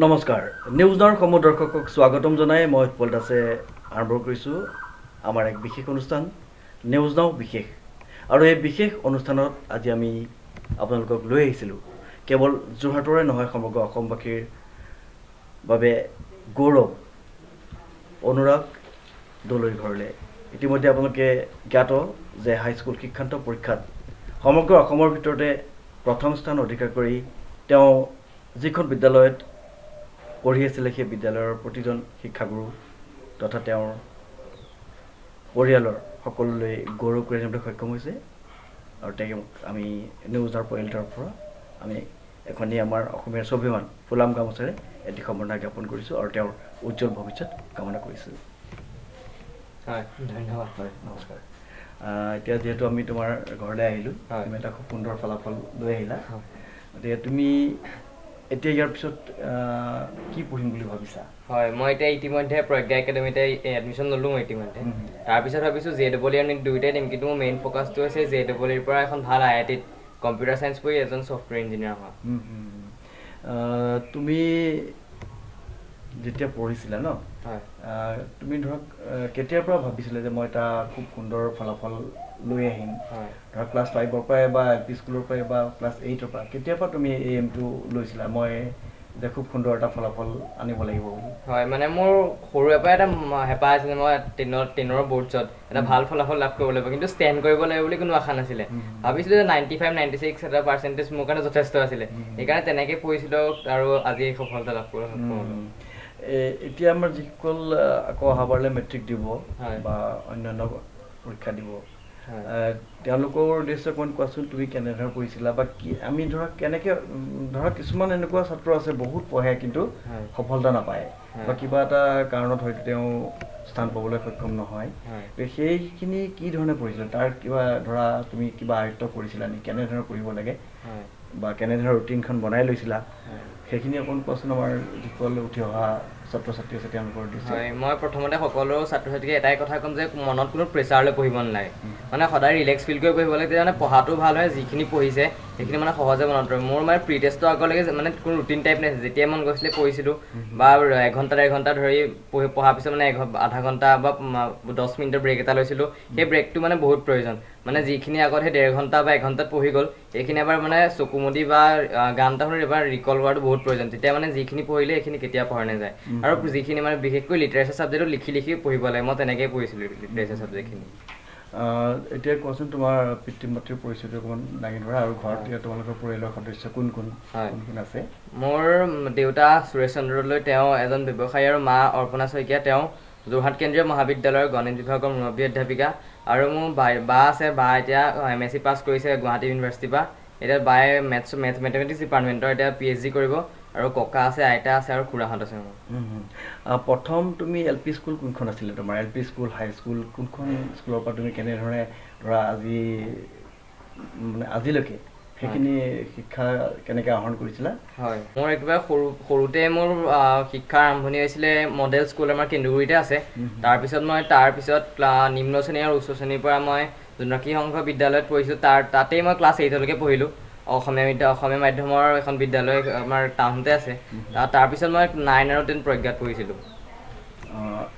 নমস্কাৰ নিউজ নাওৰ সমূহ দৰ্শকক স্বাগতম জনাই মই উৎপল দাসে আৰম্ভ কৰিছোঁ আমাৰ এক বিশেষ অনুষ্ঠান নিউজ নাও বিশেষ আৰু এই বিশেষ অনুষ্ঠানত আজি আমি আপোনালোকক লৈ আহিছিলোঁ কেৱল যোৰহাটৰে নহয় সমগ্ৰ অসমবাসীৰ বাবে গৌৰৱ অনুৰাগ দলৈ ঘৰলৈ ইতিমধ্যে আপোনালোকে জ্ঞাত যে হাইস্কুল শিক্ষান্ত পৰীক্ষাত সমগ্ৰ অসমৰ ভিতৰতে প্ৰথম স্থান অধিকাৰ কৰি তেওঁ যিখন বিদ্যালয়ত পঢ়ি আছিলে সেই বিদ্যালয়ৰ প্ৰতিজন শিক্ষাগুৰু তথা তেওঁৰ পৰিয়ালৰ সকলোলৈ গৌৰৱ কৰি আনিবলৈ সক্ষম হৈছে আৰু তেওঁক আমি নিউজৰ পৰিয়ালৰ পৰা আমি এখনি আমাৰ অসমীয়াৰ স্বাভিমান ফুলাম গামোচাৰে এটি সম্বৰ্ধনা জ্ঞাপন কৰিছোঁ আৰু তেওঁৰ উজ্জ্বল ভৱিষ্যত কামনা কৰিছোঁ হয় ধন্যবাদ হয় নমস্কাৰ এতিয়া যেহেতু আমি তোমাৰ ঘৰলৈ আহিলোঁ তুমি এটা খুব সুন্দৰ ফলাফল লৈ আহিলা গতিকে তুমি এতিয়া ইয়াৰ পিছত কি পঢ়িম বুলি ভাবিছা হয় মই এতিয়া ইতিমধ্যে প্ৰজ্ঞা একাডেমিতে এডমিশ্যন ল'লোঁ মই ইতিমধ্যে তাৰপিছত ভাবিছোঁ JEE আমি দুয়োটাই দিম কিন্তু মোৰ মেইন ফ'কাছটো হৈছে JEEৰ পৰা এখন ভাল IITত কম্পিউটাৰ চায়েন্স পঢ়ি এজন ছফ্টৱেৰ ইঞ্জিনিয়াৰ হোৱা তুমি যেতিয়া পঢ়িছিলা ন হয় তুমি ধৰক কেতিয়াৰ পৰা ভাবিছিলা যে মই এটা খুব সুন্দৰ ফলাফল লৈ আহিম ধৰক ক্লাছ 5ৰ পৰাই বা LP স্কুলৰ পৰাই বা ক্লাছ 8ৰ পৰা কেতিয়াৰ পৰা তুমি এই এমটো লৈছিলা মই যে খুব সুন্দৰ এটা ফলাফল আনিব লাগিব বুলি হয় মানে মোৰ সৰুৰে পৰা এটা হেঁপাহ আছিলে মই 10ৰ বৰ্ডছত এটা ভাল ফলাফল লাভ কৰিব লাগিব কিন্তু ষ্টেণ্ড কৰিব লাগিব বুলি কোনো আশা নাছিলে ভাবিছিলোঁ যে 95-96 এটা পাৰ্চেণ্টেজ মোৰ কাৰণে যথেষ্ট আছিলে সেইকাৰণে তেনেকৈ পঢ়িছিলোঁ আৰু আজি এই সফলতা লাভ কৰিব সক্ষম হ'লোঁ এতিয়া আমাৰ যিসকল আকৌ অহাবাৰলৈ মেট্ৰিক দিব বা অন্যান্য পৰীক্ষা দিব তেওঁলোকৰ উদ্দেশ্যে অকণমান কোৱাচোন তুমি কেনেধৰণে পঢ়িছিলা বা কি আমি ধৰক কেনেকৈ ধৰক কিছুমান এনেকুৱা ছাত্ৰ আছে বহুত পঢ়ে কিন্তু সফলতা নাপায় বা কিবা এটা কাৰণত হয়তো তেওঁ স্থান পাবলৈ সক্ষম নহয় সেইখিনি কি ধৰণে পঢ়িছিলা তাৰ কিবা ধৰা তুমি কিবা আয়ত্ব কৰিছিলা নেকি কেনেধৰণে পঢ়িব লাগে বা কেনেধৰণে ৰুটিনখন বনাই লৈছিলা সেইখিনি অকণ কোৱাচোন আমাৰ যিসকল উঠি অহা ছাত্ৰ ছাত্ৰী আছে তেওঁলোকৰ উদ্দেশ্যে হয় মই প্ৰথমতে সকলো ছাত্ৰ ছাত্ৰীকে এটাই কথা ক'ম যে মনত কোনো প্ৰেছাৰলৈ পঢ়িব নালাগে মানে সদায় ৰিলেক্স ফিল কৰি পঢ়িব লাগে তেতিয়া মানে পঢ়াটো ভাল হয় যিখিনি পঢ়িছে সেইখিনি মানে সহজে মনত ৰয় মোৰ মানে প্ৰি টেষ্টৰ আগলৈকে মানে কোনো ৰুটিন টাইপ নাছিলে যেতিয়া মন গৈছিলে পঢ়িছিলোঁ বা 1 ঘণ্টা 1.5 ঘণ্টা ধৰি পঢ়াৰ পিছত মানে আধা ঘণ্টা বা 10 মিনিটৰ ব্ৰেক এটা লৈছিলোঁ সেই ব্ৰেকটো মানে বহুত প্ৰয়োজন মানে যিখিনি আগত সেই 1.5 ঘণ্টা বা 1 ঘণ্টাত পঢ়ি গ'ল সেইখিনি এবাৰ মানে চকুমুদি বা গান এটা শুনি এবাৰ ৰিকল কৰাটো বহুত প্ৰয়োজন তেতিয়া মানে যিখিনি পঢ়িলে সেইখিনি কেতিয়া পাহৰি নাযায় আৰু যিখিনি মানে বিশেষকৈ লিটাৰেচাৰ ছাবজেক্টত লিখি পঢ়িব লাগে মই তেনেকৈয়ে পঢ়িছিলোঁ লিটাৰেচাৰ ছাবজেক্টখিনি এতিয়া কোৱাচোন তোমাৰ পিতৃ মাতৃৰ পৰিচয়টো অকণমান দাঙি ধৰা আৰু ঘৰত তোমালোকৰ পৰিয়ালৰ সদস্য কোন কোন আছে মোৰ দেউতা সুৰেশ চন্দ্ৰ দলৈ তেওঁ এজন ব্যৱসায়ী আৰু মা অৰ্পণা শইকীয়া তেওঁ যোৰহাট কেন্দ্ৰীয় মহাবিদ্যালয়ৰ গণিত বিভাগৰ মুৰব্বী অধ্যাপিকা আৰু মোৰ বা আছে বা এতিয়া MSc পাছ কৰিছে গুৱাহাটী ইউনিভাৰ্চিটিৰ পৰা এতিয়া বায়ে মেথমেটিক্স ডিপাৰ্টমেণ্টৰ এতিয়া PhD কৰিব আৰু ককা আছে আইতা আছে আৰু খুৰাহঁত আছে মোৰ প্ৰথম তুমি LP স্কুল কোনখন আছিলে তোমাৰ LP স্কুল হাই স্কুল কোনখন স্কুলৰ পৰা তুমি কেনেধৰণে ধৰা মানে আজিলৈকে সেইখিনি শিক্ষা কেনেকৈ আহৰণ কৰিছিলা হয় মোৰ একেবাৰে সৰুতে মোৰ শিক্ষাৰ আৰম্ভণি হৈছিলে মডেল স্কুল আমাৰ কেন্দুগুৰিতে আছে তাৰপিছত নিম্ন শ্ৰেণী আৰু উচ্চ শ্ৰেণীৰ পৰা মই জোনাকী সংঘ বিদ্যালয়ত পঢ়িছোঁ তাতেই মই ক্লাছ 8লৈকে পঢ়িলোঁ অসমীয়া মাধ্যমৰ এখন বিদ্যালয় আমাৰ টাউনতে আছে তাৰপিছত মই 9 আৰু 10 প্ৰজ্ঞাত পঢ়িছিলোঁ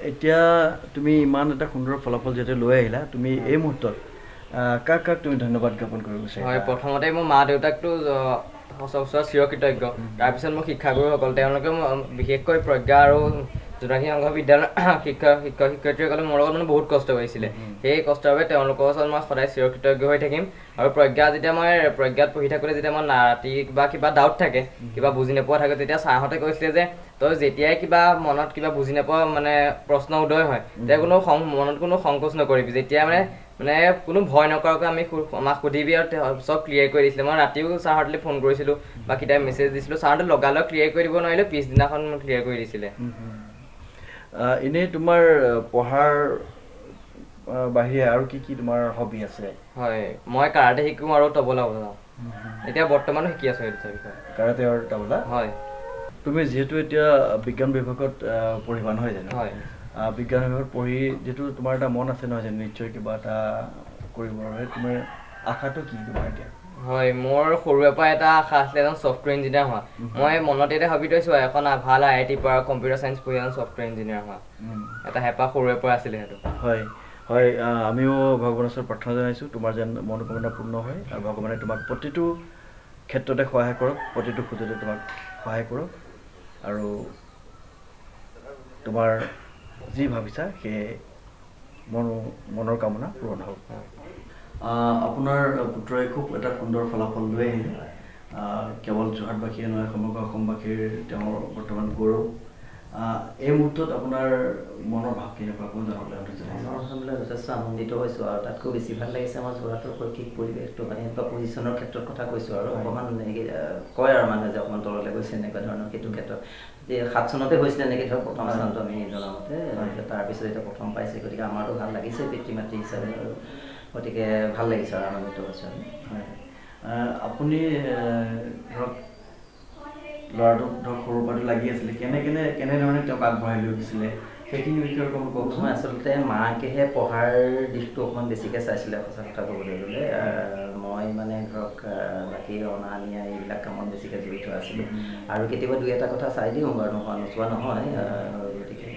এতিয়া তুমি ইমান এটা সুন্দৰ ফলাফল যেতিয়া লৈ আহিলা তুমি এই মুহূৰ্তত কাক তুমি ধন্যবাদ জ্ঞাপন কৰিব বিচাৰিবা হয় প্ৰথমতে মোৰ মা দেউতাকতো সচৰাচৰ চিৰকৃতজ্ঞ তাৰপিছত মোৰ শিক্ষাগুৰুসকল তেওঁলোকে বিশেষকৈ প্ৰজ্ঞা আৰু জোনাকী সংঘ বিদ্যালয়ৰ শিক্ষয়িত্ৰীসকলে মোৰ লগত মানে বহুত কষ্ট কৰিছিলে সেই কষ্টৰ বাবে তেওঁলোকৰ ওচৰত মই সদায় চিৰকৃতজ্ঞ হৈ থাকিম আৰু যেতিয়া মই প্ৰজ্ঞাত পঢ়ি থাকোঁতে যেতিয়া মই ৰাতি বা কিবা ডাউট থাকে কিবা বুজি নোপোৱা থাকে তেতিয়া ছাৰহঁতে কৈছিলে যে তই যেতিয়াই কিবা মনত কিবা বুজি নোপোৱা মানে প্ৰশ্ন উদয় হয় তেতিয়া মনত কোনো সংকোচ নকৰিবি যেতিয়া মানে কোনো ভয় নকৰাকৈ আমাক সুধিবি আৰু চব ক্লিয়াৰ কৰি দিছিলে মই ৰাতিও ছাৰহঁতলৈ ফোন কৰিছিলোঁ বা কিতাপ মেছেজ দিছিলোঁ ছাৰহঁতে লগালগ ক্লিয়াৰ কৰি দিব নোৱাৰিলে পিছদিনাখন মোক ক্লিয়াৰ কৰি দিছিলে এনেই তোমাৰ পঢ়াৰ বাহিৰে আৰু কি তোমাৰ হবি আছে হয় মই কাৰাটে শিকোঁ আৰু তবলা বজাওঁ এতিয়া বৰ্তমানো শিকি আছোঁ এই দুটা বিষয় কাৰাটে আৰু তবলা হয় তুমি যিহেতু এতিয়া বিজ্ঞান বিভাগত পঢ়িবা নহয় জানো হয় বিজ্ঞান বিভাগত পঢ়ি যিহেতু তোমাৰ এটা মন আছে নহয় জানো নিশ্চয় কিবা এটা কৰিবৰ বাবে তোমাৰ আশাটো কি তোমাৰ এতিয়া হয় মোৰ সৰুৰে পৰা এটা আশা আছিলে এজন ছফ্টৱেৰ ইঞ্জিনিয়াৰ হোৱা মই মনত এটা ভাবি থৈছোঁ এখন ভাল IIT পৰা কম্পিউটাৰ চায়েন্স পঢ়ি এজন ছফ্টৱেৰ ইঞ্জিনিয়াৰ হোৱা এটা হেঁপাহ সৰুৰে পৰা আছিলে সেইটো হয় হয় আমিও ভগৱানৰ ওচৰত প্ৰাৰ্থনা জনাইছোঁ তোমাৰ যেন মনোকামনা পূৰ্ণ হয় আৰু ভগৱানে তোমাক প্ৰতিটো ক্ষেত্ৰতে সহায় কৰক প্ৰতিটো খোজতে তোমাক সহায় কৰক আৰু তোমাৰ যি ভাবিছা সেই মনৰ কামনা পূৰণ হওক আপোনাৰ পুত্ৰই খুব এটা সুন্দৰ ফলাফল লৈ আহিলে কেৱল যোৰহাটবাসীয়ে নহয় সমগ্ৰ অসমবাসীৰ তেওঁৰ বৰ্তমান গৌৰৱ এই মুহূৰ্তত আপোনাৰ মনৰ ভাৱ কেনেকুৱা কোন জনাবলৈ যথেষ্ট আনন্দিত হৈছোঁ আৰু তাতকৈ বেছি ভাল লাগিছে আমাৰ যোৰহাটৰ শৈক্ষিক পৰিৱেশটো মানে এনেকুৱা পজিশ্যনৰ ক্ষেত্ৰত কথা কৈছোঁ আৰু অকণমান কয় আৰু মানুহে যে অকণমান তললৈ গৈছে এনেকুৱা ধৰণৰ সেইটো ক্ষেত্ৰত যে 7 চনতে হৈছিলে এনেকৈ ধৰক প্ৰথম স্থানটো আমি জনামতে তাৰপিছত এতিয়া প্ৰথম পাইছে গতিকে আমাৰতো ভাল লাগিছে পিতৃ মাতৃ হিচাপে আৰু গতিকে ভাল লাগিছে আৰু আনন্দিত হৈছোঁ হয় আপুনি ধৰক ল'ৰাটোক ধৰক সৰুৰ পৰাটো লাগি আছিলে কেনেধৰণে তেওঁক আগবঢ়াই লৈ গৈছিলে সেইখিনি বিষয়ে অকণমান কওকচোন আচলতে মাকেহে পঢ়াৰ দিশটো অকণমান বেছিকৈ চাইছিলে সঁচা কথা ক'বলৈ গ'লে মই মানে ধৰক বাকী অনা নিয়া এইবিলাক কামত বেছিকৈ জড়িত আছিলোঁ আৰু কেতিয়াবা 2-এটা কথা চাই দিওঁ বাৰু নোচোৱা নহয় গতিকে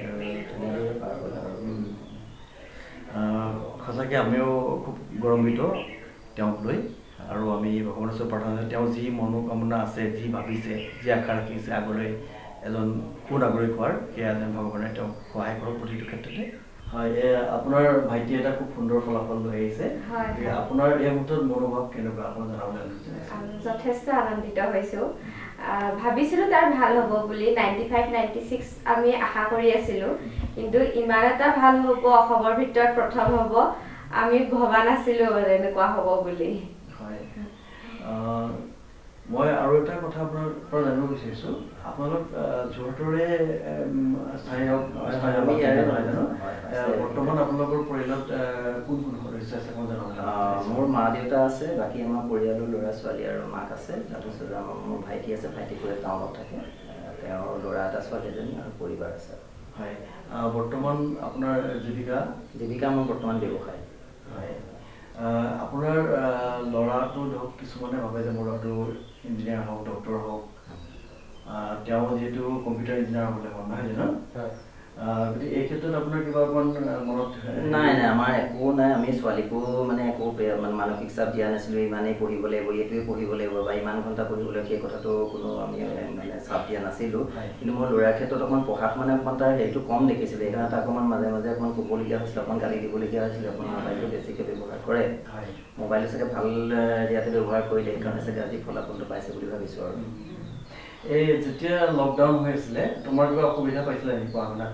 তেনেদৰে পাৰ হ'ল আৰু সঁচাকৈ আমিও খুব গৌৰৱান্বিত তেওঁক লৈ আৰু আমি ভগৱানৰ ওচৰত প্ৰাৰ্থনা তেওঁ যি মনোকামনা আছে যি ভাবিছে যি আশা ৰাখিছে আগলৈ এজন সুনাগৰিক হোৱাৰ সেয়া যেন ভগৱানে তেওঁক সহায় কৰক প্ৰতিটো ক্ষেত্ৰতে হয় আপোনাৰ ভাইটি এটা খুব সুন্দৰ ফলাফল লৈ আহিছে আপোনাৰ এই মুহূৰ্তত মনোভাৱ কেনেকুৱা আপোনাৰ জনাবলৈ যথেষ্ট আনন্দিত হৈছোঁ ভাবিছিলোঁ তাৰ ভাল হ'ব বুলি 95-96 আমি আশা কৰি আছিলোঁ কিন্তু ইমান এটা ভাল হ'ব অসমৰ ভিতৰত প্ৰথম হ'ব আমি ভবা নাছিলোঁ এনেকুৱা হ'ব বুলি হয় মই আৰু এটা কথা আপোনাৰ পৰা জানিব বিচাৰিছোঁ আপোনালোক যোৰহাটৰে স্থানীয় নহয় জানো বৰ্তমান আপোনালোকৰ পৰিয়ালত কোন সদস্য আছে মই জনাব মোৰ মা দেউতা আছে বাকী আমাৰ পৰিয়ালৰ ল'ৰা ছোৱালী আৰু মাক আছে তাৰপিছত মোৰ ভাইটি আছে ভাইটিটোৱে টাউনত থাকে তেওঁৰ ল'ৰা এটা ছোৱালী এজনী আৰু পৰিবাৰ আছে হয় বৰ্তমান আপোনাৰ জীৱিকা মোৰ বৰ্তমান ব্যৱসায় হয় আপোনাৰ ল'ৰাটো ধৰক কিছুমানে ভাবে যে মোৰ ল'ৰাটো ইঞ্জিনিয়াৰ হওক ডক্টৰ হওক তেওঁ যিহেতু কম্পিউটাৰ ইঞ্জিনিয়াৰ হ'বলৈ মন নহয় জানো গতিকে এই ক্ষেত্ৰত আপোনাৰ কিবা অকণমান মনত নাই আমাৰ একো নাই আমি ছোৱালীকো মানে একো মানসিক চাপ দিয়া নাছিলোঁ ইমানেই পঢ়িব লাগিব এইটোৱে পঢ়িব লাগিব বা ইমান ঘণ্টা পঢ়িব লাগিব সেই কথাটো কোনো আমি মানে চাপ দিয়া নাছিলোঁ কিন্তু মোৰ ল'ৰাৰ ক্ষেত্ৰত অকণমান পঢ়াত মানে অকণমান তাৰ হেৰিটো কম দেখিছিলোঁ সেইকাৰণে তাক অকণমান মাজে মাজে অকণমান ক'বলগীয়া হৈছিলে অকণমান গালি দিবলগীয়া হৈছিলে অকণমান মোবাইলটো বেছিকৈ ব্যৱহাৰ কৰে মোবাইলটো চাগে ভাল ইয়াতে ব্যৱহাৰ কৰিলে সেইকাৰণে চাগে আজি ফলাফলটো পাইছে বুলি ভাবিছোঁ আৰু এই যেতিয়া লকডাউন হৈ আছিলে তোমাৰ কিবা অসুবিধা পাইছিলে নেকি পঢ়া শুনাত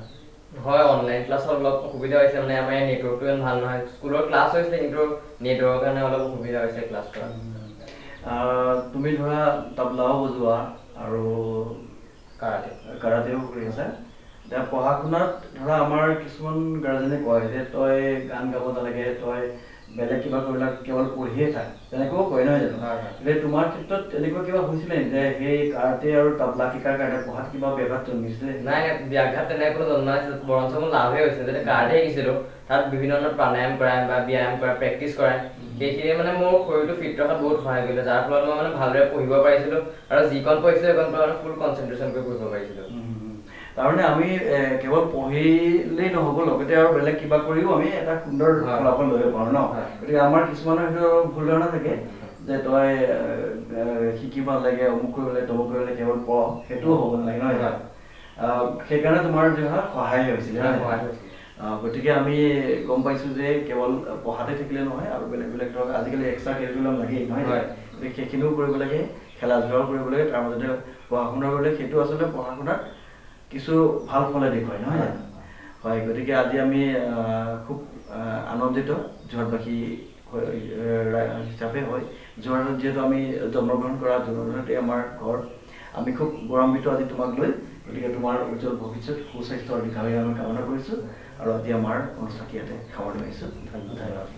হয় অনলাইন ক্লাছত অলপ অসুবিধা হৈছে মানে আমাৰ নেটৱৰ্কটো ইমান ভাল নহয় স্কুলৰ ক্লাছ হৈছিলে কিন্তু নেটৱৰ্কৰ কাৰণে অলপ অসুবিধা হৈছে ক্লাছ কৰাত তুমি ধৰা তবলাও বজোৱা আৰু কাৰাতেও কৰি আছা এতিয়া পঢ়া শুনাত ধৰা আমাৰ কিছুমান গাৰ্জেনে কয় যে তই গান গাব নালাগে তই বেলেগ কিবা কৰিলে কেৱল পঢ়িয়ে থাক তেনেকৈও কয় নহয় জানো যে তোমাৰ ক্ষেত্ৰত তেনেকুৱা কিবা হৈছিলে যে সেই কাৰাতে আৰু তবলা শিকাৰ কাৰণে পঢ়াত কিবা ব্যাঘাত জন্মিছিলে নাই ব্যাঘাত তেনেকৈ কোনো জন্মা নাছিল বৰঞ্চ মোৰ লাভেই হৈছিল যেতিয়া কাৰাতে শিকিছিলোঁ তাত বিভিন্ন ধৰণৰ প্ৰাণায়াম কৰায় বা ব্যায়াম কৰা প্ৰেক্টিচ কৰায় সেইখিনিয়ে মানে মোৰ শৰীৰটো ফিট ৰখাত বহুত সহায় কৰিলে যাৰ ফলত মই মানে ভালদৰে পঢ়িব পাৰিছিলোঁ আৰু যিকণ পঢ়িছিলোঁ সেইকণ মানে ফুল কনচেনট্ৰেশ্যন কৰি পঢ়িব পাৰিছিলোঁ তাৰমানে আমি কেৱল পঢ়িলেই নহ'ব লগতে আৰু বেলেগ কিবা কৰিও আমি এটা সুন্দৰ ফলাফল লৈ পাৰোঁ ন গতিকে আমাৰ কিছুমানৰ সেইটো ভুল ধাৰণা থাকে যে তই শিকিব নালাগে অমুক কৰিব লাগে তমুক কৰিব লাগে কেৱল পঢ় সেইটোও হ'ব নালাগে নহয় সেইকাৰণে তোমাৰ সহায় হৈছিলে গতিকে আমি গম পাইছোঁ যে কেৱল পঢ়াতে থাকিলে নহয় আৰু বেলেগ বেলেগ ধৰক আজিকালি এক্সট্ৰা কেৰিকুলাম লাগেই নহয় গতিকে সেইখিনিও কৰিব লাগে খেলা ধূলাও কৰিব লাগে তাৰ মাজতে পঢ়া শুনা কৰিলে সেইটো আচলতে পঢ়া শুনাত কিছু ভাল ফলে দেখুৱায় নহয় জানো হয় গতিকে আজি আমি খুব আনন্দিত যোৰহাটবাসী হিচাপে হয় যোৰহাটত যিহেতু আমি জন্মগ্ৰহণ কৰা যোৰহাটতে আমাৰ ঘৰ আমি খুব গৌৰৱান্বিত আজি তোমাক লৈ গতিকে তোমাৰ উজ্জ্বল ভৱিষ্যত সুস্বাস্থ্যৰ দীৰ্ঘায়ু আমি কামনা কৰিছোঁ আৰু আজি আমাৰ অনুষ্ঠান ইয়াতে সামৰণি মাৰিছোঁ ধন্যবাদ